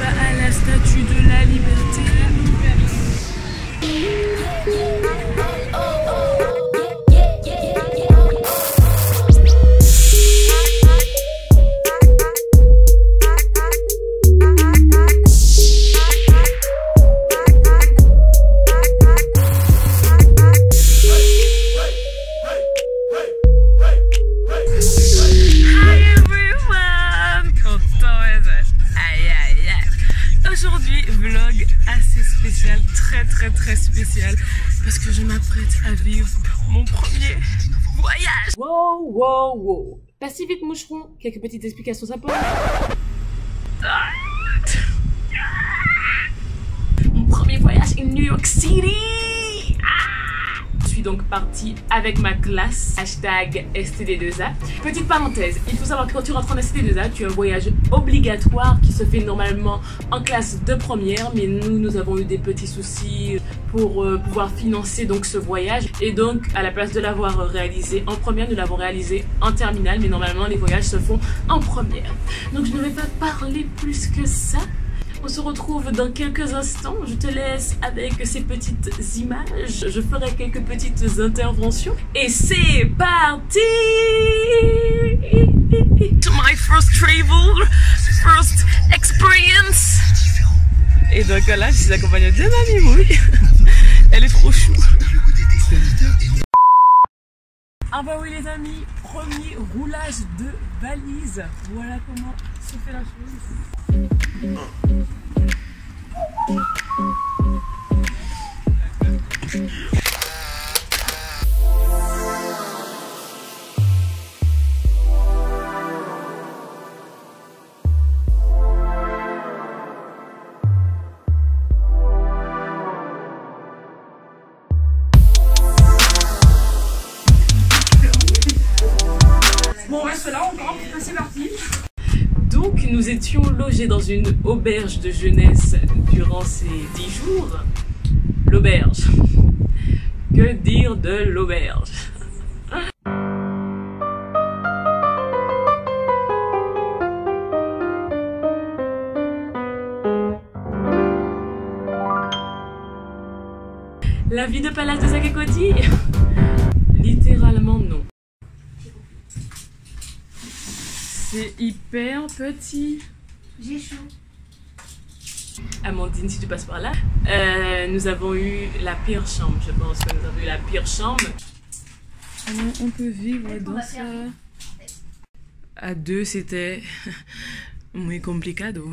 va à la Statue de la Liberté. Aujourd'hui, vlog assez spécial, très spécial, parce que je m'apprête à vivre mon premier voyage. Wow. Pas si vite, moucheron. Quelques petites explications sympas. Mon premier voyage in New York City. Je suis donc partie avec ma classe, hashtag STD2A. Petite parenthèse, il faut savoir que quand tu rentres en STD2A, tu as un voyage obligatoire qui se fait normalement en classe de première, mais nous avons eu des petits soucis pour pouvoir financer donc ce voyage, et donc à la place de l'avoir réalisé en première, nous l'avons réalisé en terminale, mais normalement les voyages se font en première. Donc je ne vais pas parler plus que ça. On se retrouve dans quelques instants. Je te laisse avec ces petites images. Je ferai quelques petites interventions. Et c'est parti! To my first travel, first experience. Et donc là, je suis accompagnée de ma mimouille. Elle est trop chou. Ah bah oui les amis, premier roulage de valise. Voilà comment se fait la chose. Bon, on reste là encore, c'est parti. Donc, nous étions logés dans une auberge de jeunesse durant ces 10 jours. L'auberge. Que dire de l'auberge? La vie de palace de Sakekoti? Littéralement non. C'est hyper petit. J'ai chaud. Amandine, si tu passes par là, nous avons eu la pire chambre. Je pense que nous avons eu la pire chambre. On peut vivre dans ça. À deux, c'était muy complicado.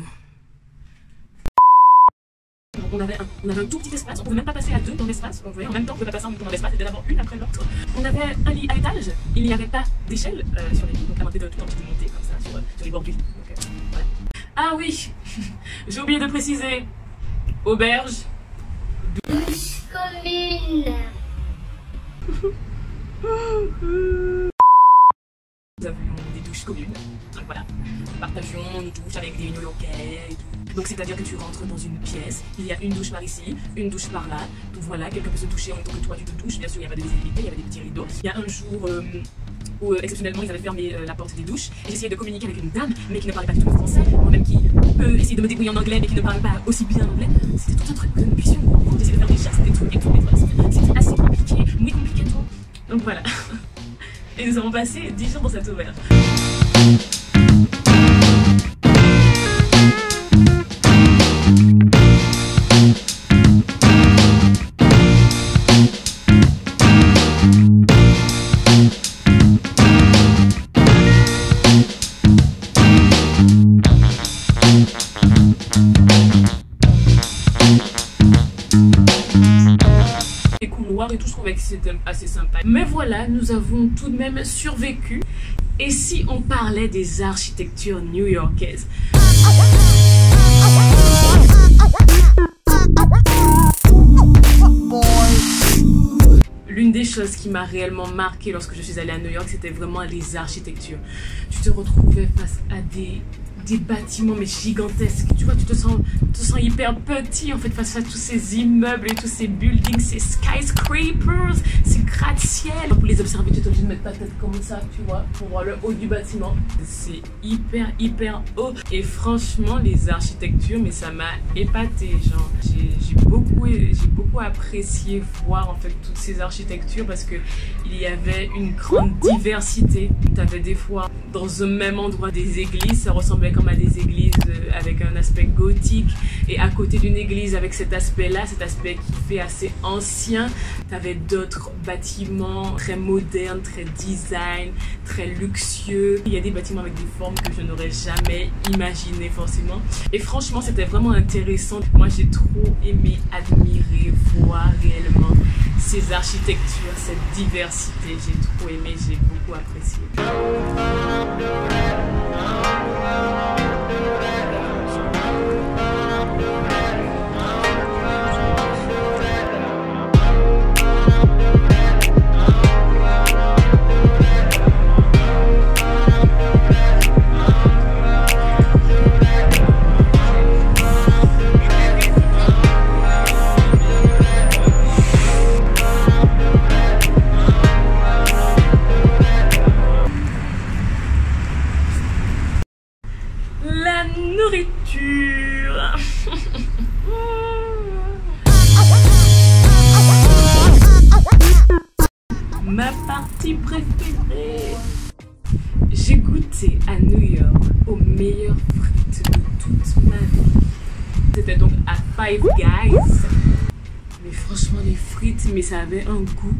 On avait un tout petit espace, on ne pouvait même pas passer à deux dans l'espace. En même temps, on ne pouvait pas passer en même temps dans l'espace, c'était d'abord une après l'autre. On avait un lit à étage, il n'y avait pas d'échelle sur les lits, donc Amandine devait tout le temps monter comme ça sur les bords du lit. Donc, voilà. Ah oui, j'ai oublié de préciser, auberge. Douche commune. Nous avions des douches communes, donc voilà, nous partagions une douche avec des New-Yorkais et tout. Donc c'est-à-dire que tu rentres dans une pièce, il y a une douche par ici, une douche par là, donc voilà, quelqu'un peut se toucher en même temps que toi tu te douches, bien sûr il y avait des visibilités, il y avait des petits rideaux. Il y a un jour où exceptionnellement ils avaient fermé la porte des douches, et j'essayais de communiquer avec une dame, mais qui ne parlait pas du tout le français, moi-même qui peut essayer de me débrouiller en anglais, mais qui ne parle pas aussi bien anglais. C'était tout un truc que nous puissions comprendre, d'essayer de faire des gestes, des trucs et tout, mais voilà, c'était assez compliqué, muy compliqué tout. Donc voilà. Et nous avons passé 10 jours dans cette auberge. Et tout, je trouvais que c'était assez sympa. Mais voilà, nous avons tout de même survécu. Et si on parlait des architectures new-yorkaises? L'une des choses qui m'a réellement marqué lorsque je suis allée à New York, c'était vraiment les architectures. Tu te retrouvais face à des des bâtiments mais gigantesesques. Tu vois, tu te sens hyper petit en fait face à tous ces immeubles et tous ces buildings, ces skyscrapers, ces gratte-ciel. Pour les observer, tu es obligé de mettre ta tête comme ça, tu vois, pour voir le haut du bâtiment. C'est hyper haut. Et franchement, les architectures, mais ça m'a épaté. Genre, j'ai beaucoup apprécié voir en fait toutes ces architectures parce que il y avait une grande diversité. Tu avais des fois dans un même endroit des églises, ça ressemblait comme à des églises avec un aspect gothique, et à côté d'une église avec cet aspect-là, cet aspect qui fait assez ancien, tu avais d'autres bâtiments très modernes, très design, très luxueux. Il y a des bâtiments avec des formes que je n'aurais jamais imaginé forcément. Et franchement, c'était vraiment intéressant. Moi, j'ai trop aimé admirer, voir réellement ces architectures, cette diversité. J'ai trop aimé, j'ai beaucoup apprécié. La nourriture. Ma partie préférée. J'ai goûté à New York aux meilleures frites de toute ma vie. C'était donc à Five Guys. Mais franchement, les frites, mais ça avait un goût.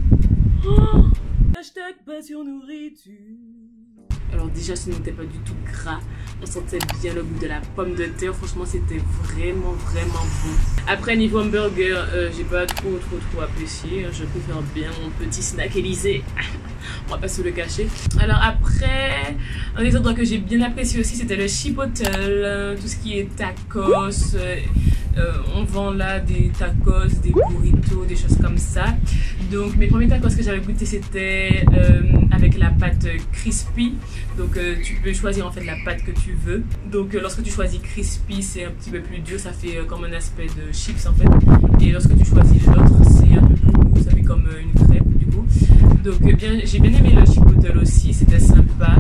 Oh, hashtag passion nourriture. Alors déjà, ce n'était pas du tout gras. On sentait bien le goût de la pomme de terre. Franchement, c'était vraiment bon. Après, niveau hamburger, j'ai pas trop apprécié. Je préfère bien mon petit snack Élysée. On va pas se le cacher. Alors après, un des endroits que j'ai bien apprécié aussi, c'était le Chipotle. Tout ce qui est tacos. On vend là des tacos, des burritos, des choses comme ça. Donc mes premiers tacos que j'avais goûté, c'était avec la pâte crispy. Donc tu peux choisir en fait la pâte que tu veux. Donc lorsque tu choisis crispy, c'est un petit peu plus dur, ça fait comme un aspect de chips en fait. Et lorsque tu choisis l'autre, c'est un peu plus mou, ça fait comme une crêpe du coup. Donc j'ai bien aimé le Chipotle aussi, c'était sympa.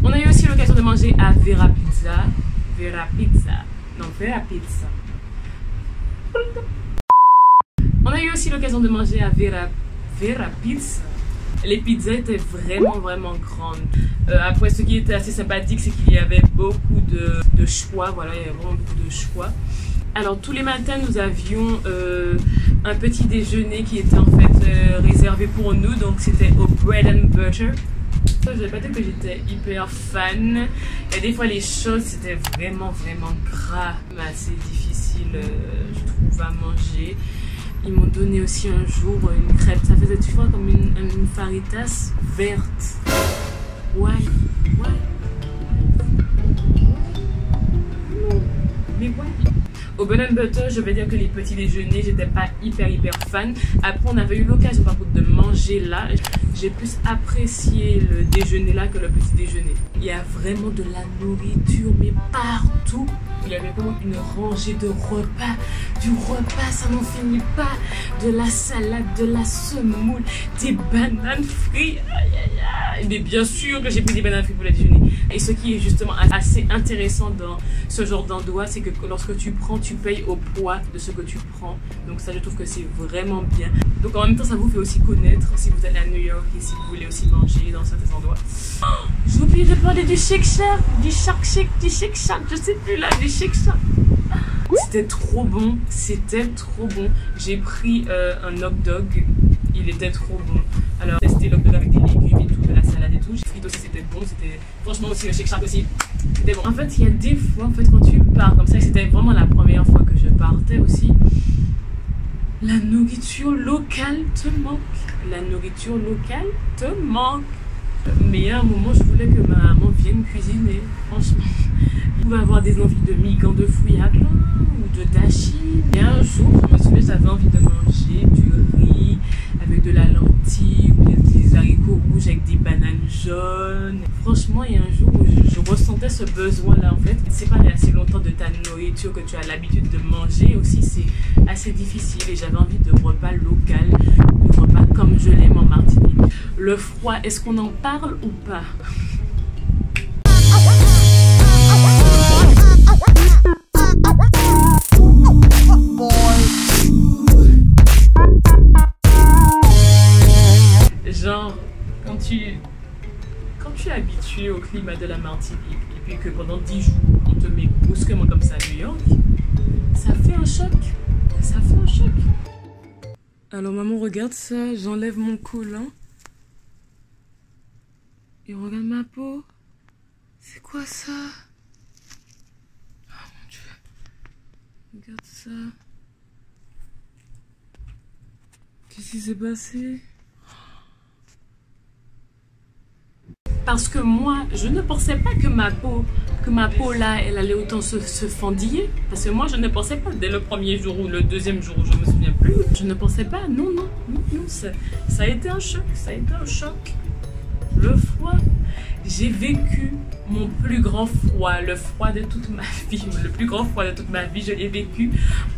On a eu aussi l'occasion de manger à Vera Pizza. On a eu aussi l'occasion de manger à Vera Pizza. Les pizzas étaient vraiment grandes. Après, ce qui était assez sympathique, c'est qu'il y avait beaucoup de choix. Voilà, il y avait vraiment beaucoup de choix. Alors, tous les matins, nous avions un petit déjeuner qui était en fait réservé pour nous. Donc, c'était au Bread and Butter. Je vais pas dire que j'étais hyper fan. Et des fois, les choses, c'était vraiment gras. Assez difficile, je trouve, à manger. Ils m'ont donné aussi un jour une crêpe. Ça faisait, tu vois, comme une faritas verte. Ouais. Mais ouais. Au Bread and Butter, je vais dire que les petits déjeuners, j'étais pas hyper fan. Après, on avait eu l'occasion par contre de manger là. J'ai plus apprécié le déjeuner là que le petit déjeuner. Il y a vraiment de la nourriture, mais partout. Il y avait vraiment une rangée de repas. Du repas, ça n'en finit pas. De la salade, de la semoule, des bananes frites. Mais bien sûr que j'ai pris des bananes frites pour le déjeuner. Et ce qui est justement assez intéressant dans ce genre d'endroit, c'est que lorsque tu prends, tu payes au poids de ce que tu prends. Donc ça, je trouve que c'est vraiment bien. Donc en même temps, ça vous fait aussi connaître si vous allez à New York et si vous voulez aussi manger dans certains endroits. Oh, j'ai oublié de parler du Shake Shack, du Shake Shack, je sais plus là, du Shake Shack. C'était trop bon, J'ai pris un hot dog, il était trop bon. Alors, tester le hot dog avec des légumes et tout, de la salade et tout. J'ai frites aussi, c'était bon, franchement aussi le Shake Shack aussi, c'était bon. En fait, il y a des fois, en fait, quand tu pars comme ça, c'était vraiment la première fois que je partais aussi. La nourriture locale te manque. Mais à un moment, je voulais que ma maman vienne cuisiner. Franchement, pouvais avoir des envies de mi-gants de fruits à pain ou de dashi. Et un jour, je me souviens, j'avais envie de manger du riz avec de la lentille ou bien des haricots rouges avec des bananes jaunes. Franchement, il y a un jour où je ressentais ce besoin-là en fait. Séparer assez longtemps de ta nourriture que tu as l'habitude de manger aussi, c'est assez difficile et j'avais envie de repas local, de repas comme je l'aime en Martinique. Le froid, est-ce qu'on en parle ou pas? Genre, quand tu es habitué au climat de la Martinique et puis que pendant 10 jours, on te met brusquement comme ça à New York, ça fait un choc. Ça fait un choc. Alors maman, regarde ça, j'enlève mon collant. Et regarde ma peau. C'est quoi ça? Oh mon Dieu. Regarde ça. Qu'est-ce qui s'est passé? Parce que moi, je ne pensais pas que ma peau là, elle allait autant se fendiller. Parce que moi, je ne pensais pas dès le premier jour ou le deuxième jour, je me souviens plus. Je ne pensais pas, non, ça a été un choc, ça a été un choc. Le froid, j'ai vécu mon plus grand froid, le froid de toute ma vie. Le plus grand froid de toute ma vie, je l'ai vécu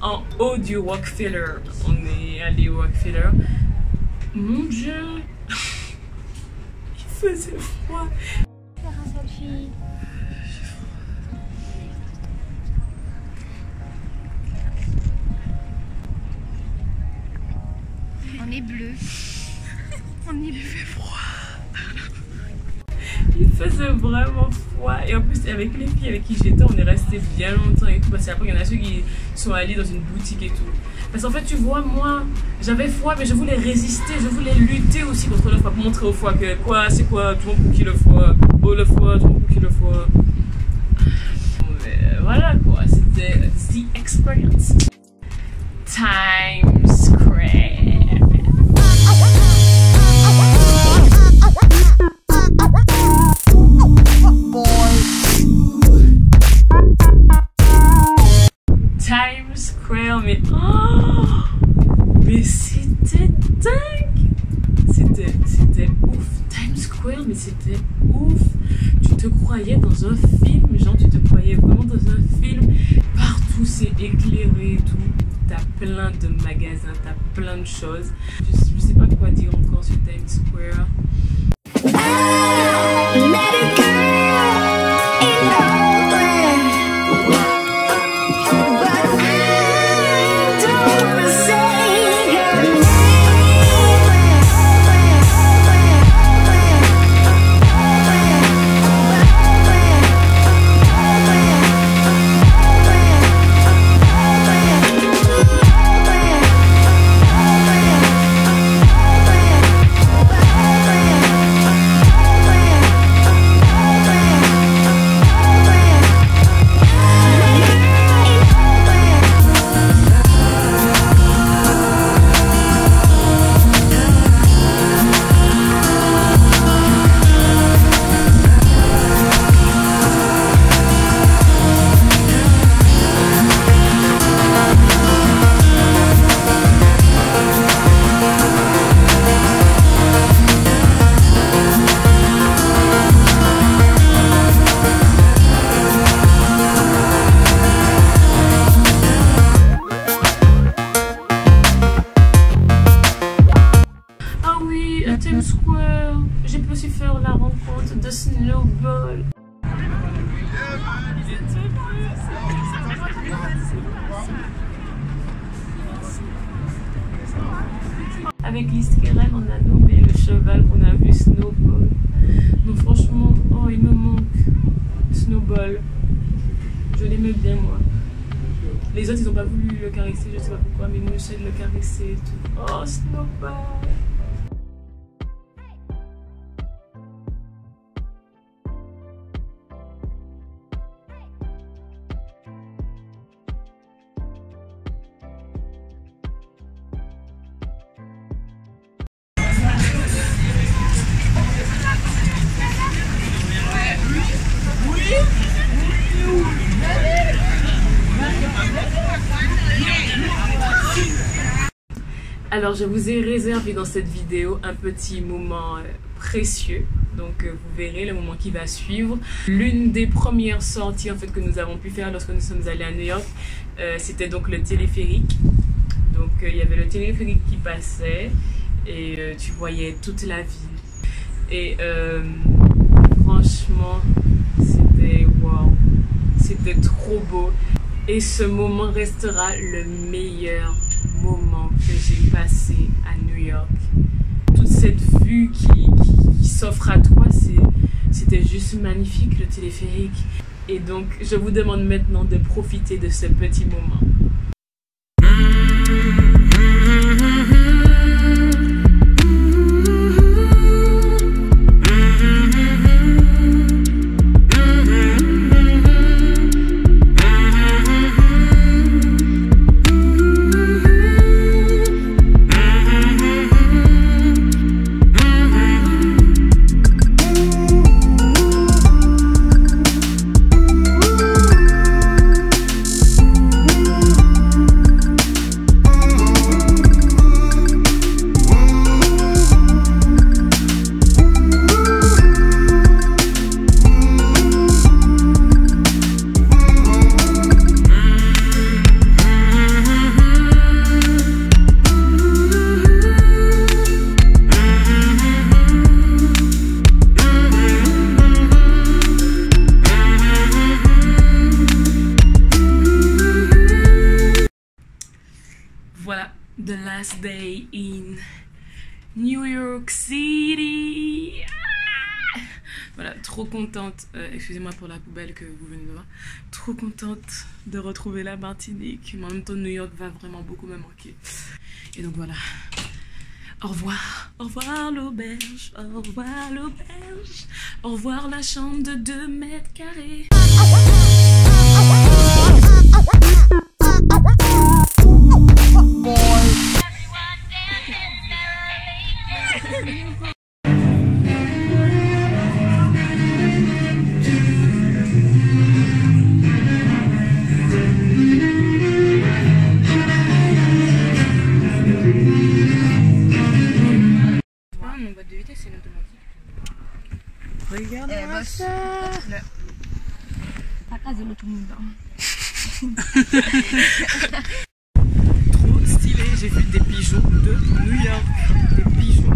en haut du Rockefeller. On est allé au Rockefeller. Mon Dieu! Il faisait froid. On est bleu. On est bleu. Il fait froid. Il faisait vraiment froid. Et en plus, avec les filles avec qui j'étais, on est resté bien longtemps et tout. Parce qu'après, il y en a ceux qui sont allés dans une boutique et tout. Parce qu'en fait, tu vois, moi, j'avais froid, mais je voulais résister, je voulais lutter aussi contre le froid, pour montrer au froid que quoi, c'est quoi, tout le monde pour qui le froid, oh le froid, tout le monde pour qui le froid. Mais voilà quoi, c'était the experience. Times Square. Times Square, mais mais c'était dingue, c'était ouf. Times Square, mais c'était ouf. Tu te croyais dans un film, genre tu te croyais vraiment dans un film. Partout c'est éclairé et tout. T'as plein de magasins, t'as plein de choses. Je sais pas quoi dire encore sur Times Square. Times Square, j'ai pu aussi faire la rencontre de Snowball. Avec Liskeren, on a nommé le cheval qu'on a vu Snowball. Donc franchement, oh il me manque Snowball. Je l'aimais bien moi. Les autres ils ont pas voulu le caresser, je sais pas pourquoi, mais moi j'essaie de le caresser et tout. Oh Snowball. Oui. Alors je vous ai réservé dans cette vidéo un petit moment précieux. Donc vous verrez le moment qui va suivre. L'une des premières sorties en fait que nous avons pu faire lorsque nous sommes allés à New York, c'était donc le téléphérique. Donc il y avait le téléphérique qui passait et tu voyais toute la ville. Et franchement, c'était wow, c'était trop beau. Et ce moment restera le meilleur moment que j'ai passé à New York. Toute cette vue qui s'offre à toi, c'était juste magnifique, le téléphérique. Et donc, je vous demande maintenant de profiter de ce petit moment. Voilà, the last day in New York City. Ah, voilà, trop contente, excusez-moi pour la poubelle que vous venez de voir, trop contente de retrouver la Martinique, mais en même temps New York va vraiment beaucoup me manquer. Et donc voilà, au revoir l'auberge, au revoir l'auberge, au revoir la chambre de 2 mètres carrés. Mon boîte de vitesse c'est automatique. Regarde-moi ça. Ta case de tout le monde. Trop stylé, j'ai vu des pigeons de New York. Des pigeons.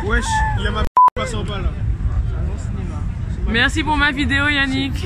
Wesh, il y a ma passe en bas là. Merci pour ma vidéo Yannick.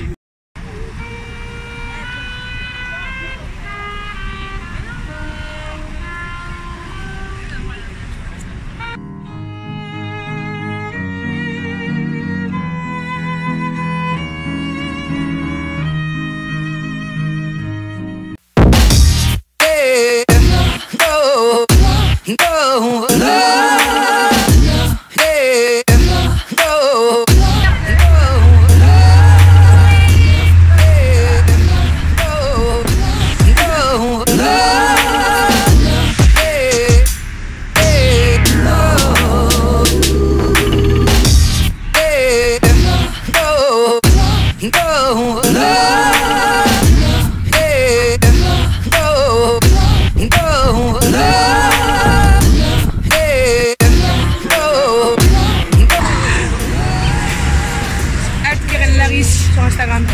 Sur Instagram.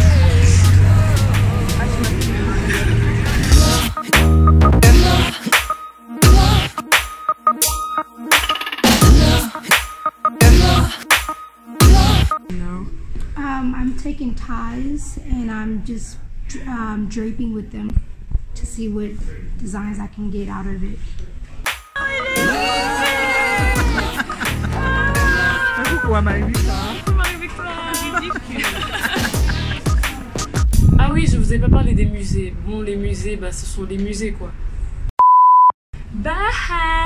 I'm taking ties and I'm just draping with them to see what designs I can get out of it. Coucou à Marie-Victoire. Marie-Victoire, ridicule. Ah oui, je vous ai pas parlé des musées. Bon, les musées, bah ce sont les musées quoi. Bye.